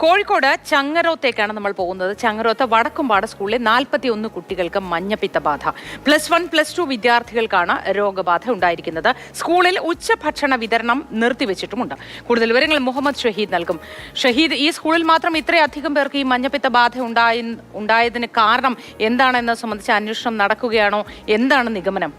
കോഴിക്കോട് ചങ്ങരോത്തേക്കാണ് നമ്മൾ പോകുന്നത്. ചങ്ങരോത്ത് വടക്കുംപാട് സ്കൂളിലെ 41 കുട്ടികൾക്ക് മഞ്ഞപ്പിത്ത ബാധ. +1, +2 വിദ്യാർത്ഥികൾക്കാണ് രോഗബാധ ഉണ്ടായിരിക്കുന്നത്. സ്കൂളിൽ ഉച്ചഭക്ഷണ വിതരണം നിർത്തിവെച്ചിട്ടുമുണ്ട്. കൂടുതൽ വിവരങ്ങൾ മുഹമ്മദ് ഷഹീദ് നൽകും. ഷഹീദ്, ഈ സ്കൂളിൽ മാത്രം ഇത്രയധികം പേർക്ക് ഈ മഞ്ഞപ്പിത്ത ബാധ ഉണ്ടായതിന് കാരണം എന്താണെന്ന് സംബന്ധിച്ച് അന്വേഷണം നടക്കുകയാണോ? എന്താണ് നിഗമനം?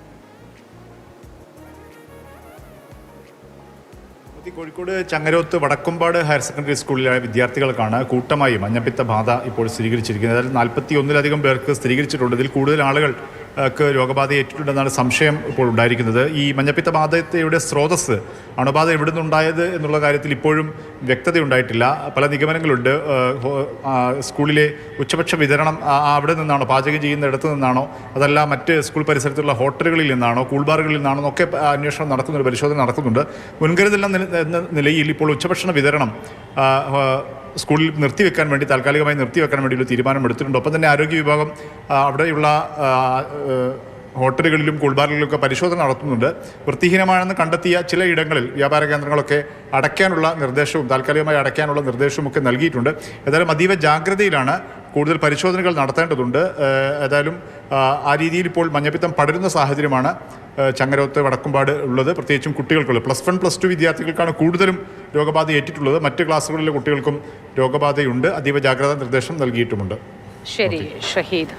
കോഴിക്കോട് ചങ്ങരോത്ത് വടക്കുംപാട് ഹയർ സെക്കൻഡറി സ്കൂളിലെ വിദ്യാർത്ഥികൾക്കാണ് കൂട്ടമായി മഞ്ഞപ്പിത്ത ബാധ ഇപ്പോൾ സ്ഥിരീകരിച്ചിരിക്കുന്നത്. അതായത് 41-ലധികം പേർക്ക് സ്ഥിരീകരിച്ചിട്ടുണ്ട്. ഇതിൽ കൂടുതൽ ആളുകൾക്ക് രോഗബാധ ഏറ്റിട്ടുണ്ടെന്നാണ് സംശയം ഇപ്പോൾ ഉണ്ടായിരിക്കുന്നത്. ഈ മഞ്ഞപ്പിത്ത ബാധയുടെ സ്രോതസ്, അണുബാധ എവിടെ നിന്നുണ്ടായത് എന്നുള്ള കാര്യത്തിൽ ഇപ്പോഴും വ്യക്തതയുണ്ടായിട്ടില്ല. പല നിഗമനങ്ങളുണ്ട്. സ്കൂളിലെ ഉച്ചഭക്ഷ വിതരണം അവിടെ നിന്നാണോ, പാചകം ചെയ്യുന്നിടത്ത് നിന്നാണോ, അതല്ല മറ്റ് സ്കൂൾ പരിസരത്തുള്ള ഹോട്ടലുകളിൽ നിന്നാണോ, കൂൾബാറുകളിൽ നിന്നാണോ എന്നൊക്കെ അന്വേഷണം നടക്കുന്നുണ്ട്, പരിശോധന നടക്കുന്നുണ്ട്. മുൻകരുതൽ എന്ന നിലയിൽ ഇപ്പോൾ ഉച്ചഭക്ഷണ വിതരണം സ്കൂളിൽ താൽക്കാലികമായി നിർത്തിവെക്കാൻ വേണ്ടിയുള്ള തീരുമാനം എടുത്തിട്ടുണ്ട്. ഒപ്പം തന്നെ ആരോഗ്യ വിഭാഗം അവിടെയുള്ള ഹോട്ടലുകളിലും കൂൾബാറുകളിലൊക്കെ പരിശോധന നടത്തുന്നുണ്ട്. വൃത്തിഹീനമാണെന്ന് കണ്ടെത്തിയ ചില ഇടങ്ങളിൽ വ്യാപാര കേന്ദ്രങ്ങളൊക്കെ താൽക്കാലികമായി അടയ്ക്കാനുള്ള നിർദ്ദേശവും ഒക്കെ നൽകിയിട്ടുണ്ട്. ഏതായാലും അതീവ ജാഗ്രതയിലാണ്. കൂടുതൽ പരിശോധനകൾ നടത്തേണ്ടതുണ്ട്. ഏതായാലും ആ രീതിയിൽ ഇപ്പോൾ മഞ്ഞപ്പിത്തം പടരുന്ന സാഹചര്യമാണ് ചങ്ങരോത്ത് വടക്കുംപാട് ഉള്ളത്. പ്രത്യേകിച്ചും കുട്ടികൾക്കുള്ളത് +1, +2 വിദ്യാർത്ഥികൾക്കാണ് കൂടുതലും രോഗബാധ ഏറ്റിട്ടുള്ളത്. മറ്റ് ക്ലാസ്സുകളിലെ കുട്ടികൾക്കും രോഗബാധയുണ്ട്. അതീവ ജാഗ്രതാ നിർദ്ദേശം നൽകിയിട്ടുമുണ്ട്. ശരി ഷഹീദ്.